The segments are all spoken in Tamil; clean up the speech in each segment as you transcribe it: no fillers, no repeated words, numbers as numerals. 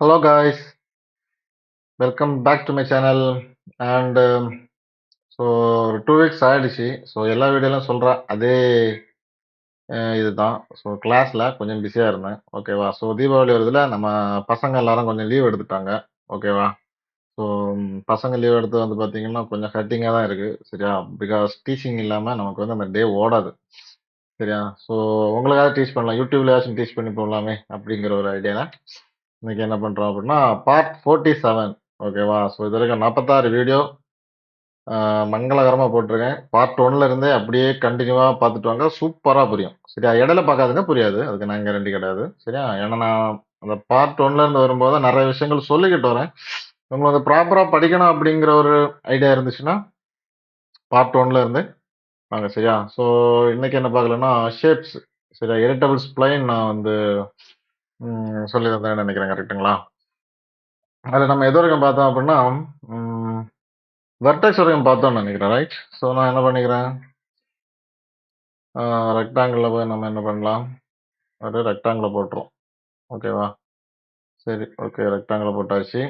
Hello guys, welcome back to my channel. And so ஒரு 2 வீக்ஸ் ஆயிடுச்சு. ஸோ எல்லா வீடியோலாம் சொல்கிறேன் அதே இதுதான். ஸோ கிளாஸில் கொஞ்சம் பிஸியாக இருந்தேன். ஓகேவா? ஸோ தீபாவளி வருதுல, நம்ம பசங்க எல்லாரும் கொஞ்சம் லீவ் எடுத்துட்டாங்க. ஓகேவா? ஸோ பசங்க லீவ் எடுத்து வந்து பார்த்தீங்கன்னா கொஞ்சம் ஹர்ட்டிங்காக தான் இருக்குது. சரியா? பிகாஸ் டீச்சிங் இல்லாமல் நமக்கு வந்து அந்த டே ஓடாது. சரியா? ஸோ உங்களுக்காவது டீச் பண்ணலாம், யூடியூப்லயாச்சும் டீச் பண்ணி போடலாமே அப்படிங்கிற ஒரு ஐடியாவில் இன்னைக்கு என்ன பண்ணுறோம் அப்படின்னா பார்ட் 47. ஓகேவா? ஸோ இது வரைக்கும் 46 வீடியோ மங்களகரமா போட்டிருக்கேன். பார்ட் 1ல இருந்தே அப்படியே கண்டினியூவா பார்த்துட்டு வாங்க. சூப்பரா புரியும். சரியா? இடையில பார்க்காதீங்க, புரியாது. அதுக்கு நான் கேரண்டி கிடையாது. சரியா? ஏன்னா நான் அந்த பார்ட் 1ல இருந்து வரும்போது நிறைய விஷயங்கள் சொல்லிக்கிட்டு வரேன். உங்களுக்கு அது ப்ராப்பரா படிக்கணும் அப்படிங்கிற ஒரு ஐடியா இருந்துச்சுன்னா பார்ட் 1ல இருந்து வாங்க. சரியா? ஸோ இன்னைக்கு என்ன பார்க்கலன்னா ஷேப்ஸ். சரியா? எடிட்டபிள் ஸ்ப்ளைன் நான் வந்து சொல்லியிருந்தேன்னு நினைக்கிறேன். கரெக்ட்டுங்களா? அதில் நம்ம எது வரைக்கும் பார்த்தோம் அப்படின்னா வெர்டெக்ஸ் வரைக்கும் பார்த்தோம்னு நினைக்கிறேன். ரைட்? ஸோ நான் என்ன பண்ணிக்கிறேன், ரெக்டாங்கிளில் போய் நம்ம என்ன பண்ணலாம், ஒரு ரெக்டாங்கிளில் போட்டுரும். ஓகேவா? சரி, ஓகே, ரெக்டாங்கிளில் போட்டாச்சு.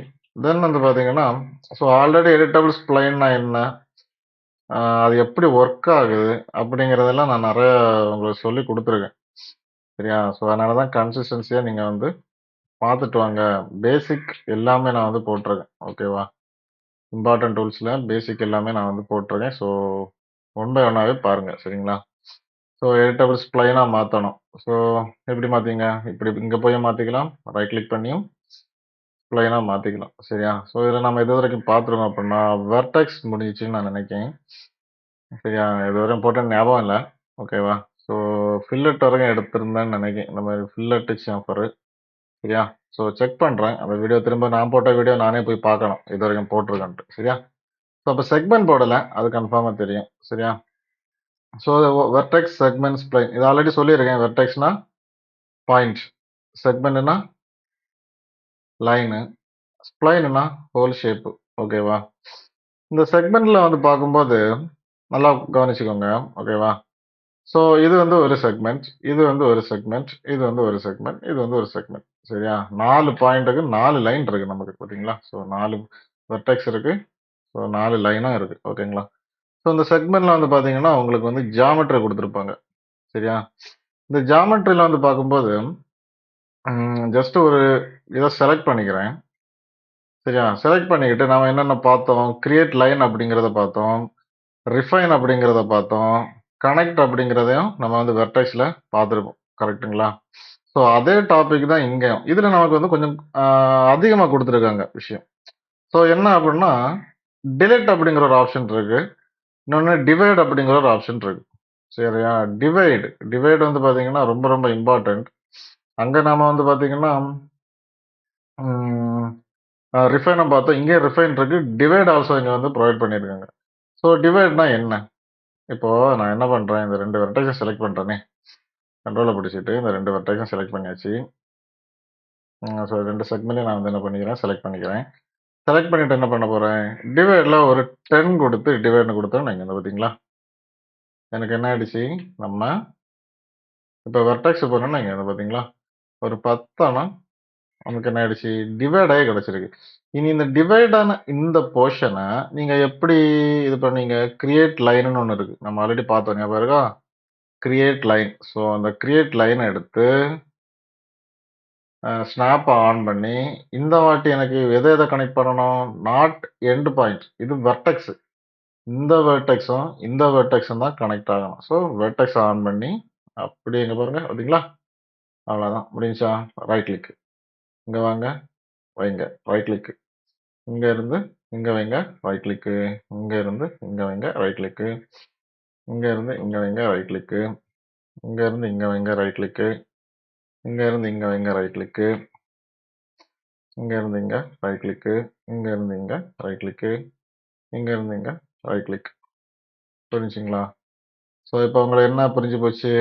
தென் வந்து பார்த்தீங்கன்னா, ஸோ ஆல்ரெடி எடிட்டபிள் ஸ்ப்ளைன்னா என்ன, அது எப்படி ஒர்க் ஆகுது அப்படிங்கிறதெல்லாம் நான் நிறைய உங்களுக்கு சொல்லி கொடுத்துருக்கேன். சரியா? ஸோ அதனால தான் கன்சிஸ்டன்சியாக நீங்கள் வந்து பார்த்துட்டு வாங்க. பேசிக் எல்லாமே நான் வந்து போட்டிருக்கேன். ஓகேவா? இம்பார்ட்டன்ட் டூல்ஸில் பேசிக் எல்லாமே நான் வந்து போட்டிருக்கேன். ஸோ ஒன் பை ஒன்னாகவே பாருங்கள். சரிங்களா? ஸோ எடிட்டபிள் ஸ்ப்ளைனாக மாற்றணும். ஸோ எப்படி மாற்றிங்க, இப்படி இங்கே போய் மாற்றிக்கலாம், ரைட் கிளிக் பண்ணியும் ஸ்ப்ளைனாக மாற்றிக்கலாம். சரியா? ஸோ இதில் நம்ம எது வரைக்கும் பார்த்துருக்கோம் அப்படின்னா வெர்டெக்ஸ் முடிஞ்சிச்சுன்னு நான் நினைக்கிறேன். சரியா? இது வரையும் போட்ட ஞாபகம் இல்லை. ஓகேவா? ஸோ ஃபில்லட் வரைக்கும் எடுத்திருந்தேன்னு நினைக்கிறேன். இந்த மாதிரி ஃபில்லட்டு சாம்பரு. சரியா? ஸோ செக் பண்ணுறேன் அந்த வீடியோ, திரும்ப நான் போட்ட வீடியோ நானே போய் பார்க்கணும் இது வரைக்கும் போட்டிருக்கேன்ட்டு. சரியா? ஸோ அப்போ செக்மெண்ட் போடலை, அது கன்ஃபார்மாக தெரியும். சரியா? ஸோ வெர்டெக்ஸ் செக்மெண்ட் ஸ்ப்ளைன் இது ஆல்ரெடி சொல்லியிருக்கேன். வெர்டெக்ஸ்னா பாயிண்ட், செக்மெண்ட்னா லைனு, ஸ்ப்ளைன்னா ஹோல் ஷேப்பு. ஓகேவா? இந்த செக்மெண்ட்ல வந்து பார்க்கும்போது நல்லா கவனிச்சுக்கோங்க. ஓகேவா? ஸோ இது வந்து ஒரு செக்மெண்ட், இது வந்து ஒரு செக்மெண்ட், இது வந்து ஒரு செக்மெண்ட், இது வந்து ஒரு செக்மெண்ட். சரியா? 4 பாயிண்ட்டுக்கு 4 லைன் இருக்கு நமக்கு. பார்த்தீங்களா? ஸோ 4 வெர்டெக்ஸ் இருக்கு. ஸோ 4 லைனும் இருக்கு. ஓகேங்களா? ஸோ இந்த செக்மெண்ட்ல வந்து பார்த்தீங்கன்னா உங்களுக்கு வந்து ஜாமெட்ரி கொடுத்துருப்பாங்க. சரியா? இந்த ஜாமெட்ரியில் வந்து பார்க்கும்போது ஜஸ்ட் ஒரு இதை செலக்ட் பண்ணிக்கிறேன். சரியா? செலக்ட் பண்ணிக்கிட்டு நாம என்னென்ன பார்த்தோம், கிரியேட் லைன் அப்படிங்கிறத பார்த்தோம், ரிஃபைன் அப்படிங்கிறத பார்த்தோம், கனெக்ட் அப்படிங்கிறதையும் நம்ம வந்து வெர்டெக்ஸில் பார்த்துருப்போம். கரெக்ட்டுங்களா? ஸோ அதே டாபிக் தான் இங்கேயும். இதில் நமக்கு வந்து கொஞ்சம் அதிகமாக கொடுத்துருக்காங்க விஷயம். ஸோ என்ன அப்படின்னா டிலெட் அப்படிங்கிற ஒரு ஆப்ஷன் இருக்கு, இன்னொன்று டிவைட் அப்படிங்கிற ஒரு ஆப்ஷன் இருக்கு. சரியா? டிவைடு டிவைடு வந்து பார்த்தீங்கன்னா ரொம்ப ரொம்ப இம்பார்ட்டன்ட். அங்கே நாம வந்து பார்த்தீங்கன்னா ரிஃபைனை பார்த்தோம், இங்கே ரிஃபைன் இருக்கு, டிவைட் ஆல்சோ இங்கே வந்து ப்ரொவைட் பண்ணியிருக்காங்க. ஸோ டிவைட்னா என்ன, இப்போ நான் என்ன பண்ணுறேன், இந்த 2 வெர்டெக்ஸை செலக்ட் பண்ணுறேனே, கண்ட்ரோலை பிடிச்சிட்டு இந்த 2 வெர்டெக்ஸும் செலக்ட் பண்ணியாச்சு. ஸோ 2 செக்மெண்ட்லையும் நான் வந்து என்ன பண்ணிக்கிறேன், செலக்ட் பண்ணிக்கிறேன். செலக்ட் பண்ணிட்டு என்ன பண்ண போகிறேன், டிவைடில் ஒரு 10 கொடுத்து டிவைட்னு கொடுத்தோம். நீங்கள் இந்த பார்த்தீங்களா, எனக்கு என்ன ஆயிடுச்சு, நம்ம இப்போ வெர்டெக்ஸ் போனோம்னா இங்கே வந்து பார்த்தீங்களா ஒரு 10 ஆனால் நமக்கு என்ன ஆயிடுச்சு, டிவைட் ஆகி கிடச்சிருக்கு. இனி இந்த டிவைடான இந்த போர்ஷனை நீங்கள் எப்படி இது பண்ணீங்க, கிரியேட் லைன்னு ஒன்று இருக்குது, நம்ம ஆல்ரெடி பார்த்தோம் ஞாபகம் இருக்கா, கிரியேட் லைன். ஸோ அந்த கிரியேட் லைனை எடுத்து ஸ்னாப்பை ஆன் பண்ணி இந்த வாட்டி எனக்கு எதை எதை கனெக்ட் பண்ணணும், நாட் எண்ட் பாயிண்ட், இது வெர்டெக்ஸ், இந்த வெர்டெக்ஸும் இந்த வெர்டெக்ஸும் தான் கனெக்ட் ஆகணும். ஸோ வெர்டெக்ஸ் ஆன் பண்ணி அப்படி எங்கே பாருங்க, பார்த்தீங்களா, அவ்வளோதான் முடிஞ்சா. ரைட் கிளிக், இங்கே வாங்க வைங்க, ரைட் கிளிக், இங்க இருந்து இங்க வைங்க, ரைட் கிளிக்கு, இங்க இருந்து இங்க வைங்க, ரைட் கிளிக்கு, இங்க இருந்து இங்க வைங்க, ரைட் கிளிக்கு, இங்க இருந்து இங்க வைங்க, ரைட் கிளிக்கு, இங்க இருந்து இங்க வைங்க, ரைட் கிளிக்கு, இங்க இருந்து இங்க ரைட் கிளிக்கு, இங்க இருந்து இங்க ரைட் கிளிக்கு, இங்க இருந்து இங்க ரைட் கிளிக். புரிஞ்சுங்களா? ஸோ இப்போ உங்களுக்கு என்ன புரிஞ்சு போச்சு,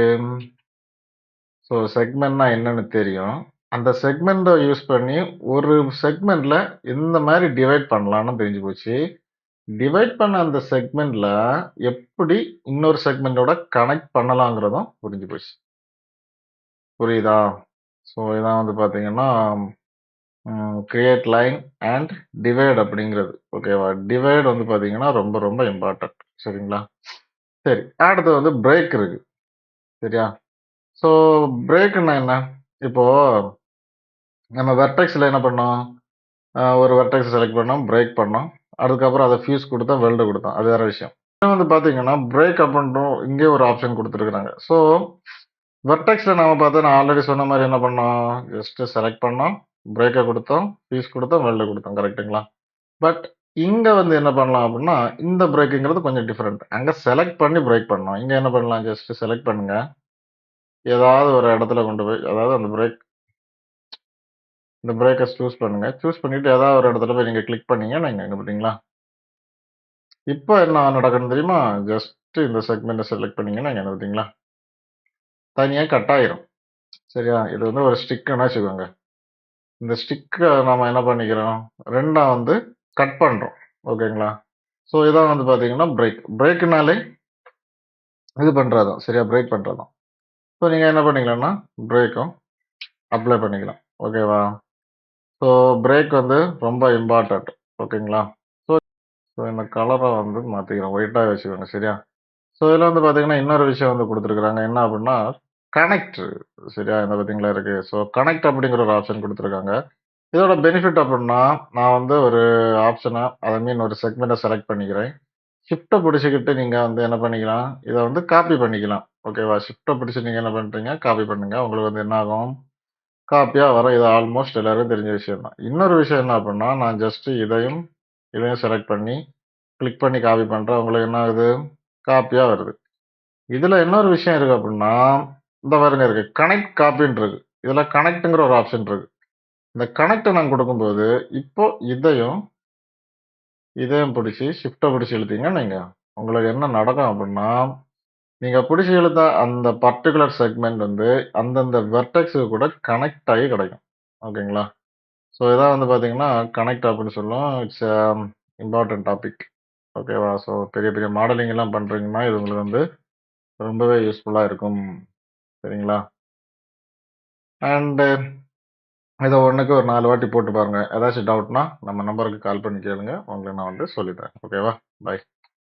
ஸோ செக்மெண்ட்னா என்னன்னு தெரியும். அந்த செக்மெண்ட்டை யூஸ் பண்ணி ஒரு செக்மெண்ட்ல இந்த மாதிரி டிவைட் பண்ணலாம்னு தெரிஞ்சு போச்சு. டிவைட் பண்ண அந்த செக்மெண்ட்ல எப்படி இன்னொரு செக்மெண்டோட கனெக்ட் பண்ணலாங்கிறதும் புரிஞ்சு போச்சு. புரியுதா? ஸோ இதான் வந்து பார்த்தீங்கன்னா கிரியேட் லைன் அண்ட் டிவைட் அப்படிங்கிறது. ஓகேவா? டிவைட் வந்து பார்த்தீங்கன்னா, ரொம்ப ரொம்ப இம்பார்ட்டன்ட். சரிங்களா? சரி. அடுத்து வந்து பிரேக் இருக்கு. சரியா? ஸோ பிரேக்ன்னா என்ன? இப்போ நம்ம வெர்டெக்ஸ்ல என்ன பண்ணோம்? ஒரு வெர்டெக்ஸ் செலக்ட் பண்ணோம், பிரேக் பண்ணோம். அதுக்கப்புறம் அத ஃபியூஸ் குடுத்தோம், வெல்டு குடுத்தோம். அது வேற விஷயம். இன்னும் வந்து பார்த்தீங்கன்னா, பிரேக் அப்படின்றும் இங்கேயே ஒரு ஆப்ஷன் குடுத்துருக்காங்க. ஸோ வெர்டெக்ஸ்ல நாம பார்த்தா நான் ஆல்ரெடி சொன்ன மாரி என்ன பண்ணோம்? ஜஸ்ட் செலக்ட் பண்ணோம், பிரேக்க குடுத்தோம், ஃபியூஸ் குடுத்தோம், வெல்டு குடுத்தோம். கரெக்ட்டுங்களா? பட் இங்க வந்து என்ன பண்ணலாம் அப்படின்னா, இந்த பிரேக்குங்கிறது கொஞ்சம் டிஃபரெண்ட். அங்க செலக்ட் பண்ணி பிரேக் பண்ணோம். இங்க என்ன பண்ணலாம்? ஜஸ்ட் செலக்ட் பண்ணுங்க. ஏதாவது ஒரு இடத்துல கொண்டு போய் அதாவது இந்த பிரேக்க சூஸ் பண்ணுங்க. சூஸ் பண்ணிட்டு ஏதாவது ஒரு இடத்துல போய் நீங்க கிளிக் பண்ணீங்கன்னா, இங்க பார்த்தீங்களா? இப்ப என்ன நடக்குதுன்னு தெரியுமா? ஜஸ்ட் இந்த செக்மெண்ட்ட செலக்ட் பண்ணீங்கன்னா, இங்க பார்த்தீங்களா? தனியா கட் ஆயிரும். சரியா? இது வந்து ஒரு ஸ்டிக்குன்னு வச்சுக்கோங்க. இந்த ஸ்டிக்க நாம என்ன பண்ணிக்கிறோம்? 2ஆ வந்து கட் பண்றோம். ஓகேங்களா? ஸோ இதான் வந்து பார்த்தீங்கன்னா, பிரேக். பிரேக்னாலே இது பண்றது தான். சரியா? பிரேக் பண்றது தான். ஸோ நீங்க என்ன பண்ணிக்கலாம்னா, பிரேக்கும் அப்ளை பண்ணிக்கலாம். ஓகேவா? ஸோ பிரேக் வந்து ரொம்ப இம்பார்ட்டன்ட். ஓகேங்களா? ஸோ ஸோ இந்த கலர வந்து மாத்திக்கிறோம். ஒயிட்டா வச்சுக்கோங்க. சரியா? ஸோ இதில வந்து பார்த்தீங்கன்னா, இன்னொரு விஷயம் வந்து குடுத்துருக்காங்க. என்ன அப்டின்னா, கனெக்ட் சரியா? இந்த பார்த்தீங்களா இருக்கு. ஸோ கனெக்ட் அப்படிங்கிற ஒரு ஆப்ஷன் குடுத்துருக்காங்க. இதோட பெனிஃபிட் அப்டின்னா, நான் வந்து ஒரு ஆப்ஷன ஐ மீன் ஒரு செக்மெண்ட்ட செலக்ட் பண்ணிக்கிறேன். ஷிஃப்ட்ட புடிச்சுக்கிட்டு நீங்க வந்து என்ன பண்ணிக்கலாம், இத வந்து காப்பி பண்ணிக்கலாம். ஓகேவா? ஷிஃப்ட்ட புடிச்சு நீங்க என்ன பண்றீங்க, காப்பி பண்ணுங்க. உங்களுக்கு வந்து என்ன ஆகும், காப்பியா வரும். இது ஆல்மோஸ்ட் எல்லாருக்கும் தெரிஞ்ச விஷயம் தான். இன்னொரு விஷயம் என்ன அப்டின்னா, நான் ஜஸ்ட் இதையும் செலக்ட் பண்ணி, கிளிக் பண்ணி காப்பி பண்றேன். உங்களுக்கு என்ன ஆகுது, காப்பியா வருது. இதுல இன்னொரு விஷயம் இருக்கு அப்டின்னா, இந்த பாருங்க இருக்கு. கனெக்ட் காப்பின்னு இருக்கு. இதுல கனெக்ட்ங்கிற ஒரு ஆப்ஷன் இருக்கு. இந்த கனெக்ட்ட நான் குடுக்கும்போது, இப்போ இதையும் புடிச்சு ஷிஃப்ட்ட புடிச்சு இழுத்தீங்கன்னு வைங்க, உங்களுக்கு என்ன நடக்கும் அப்டின்னா, நீங்க புடிச்சு இழுத்த அந்த பர்ட்டிகுலர் செக்மெண்ட் வந்து அந்தந்த வெர்டெக்ஸ்க்கு கூட கனெக்ட் ஆகி கிடைக்கும். ஓகேங்களா? ஸோ இதான் வந்து பார்த்தீங்கன்னா, கனெக்ட் அப்படின்னு சொல்லுவோம். It's important topic. ஓகேவா? ஸோ பெரிய பெரிய மாடலிங் எல்லாம் பண்றீங்கன்னா, இது உங்களுக்கு வந்து ரொம்பவே யூஸ்ஃபுல்லா இருக்கும். சரிங்களா? அண்ட் இத ஒண்ணுக்கு ஒரு 4 வாட்டி போட்டு பாருங்க. ஏதாச்சும் டவுட்னா நம்ம நம்பருக்கு கால் பண்ணி கேளுங்க. உங்களுக்கு நான் வந்து சொல்லி தரேன். ஓகேவா? பை.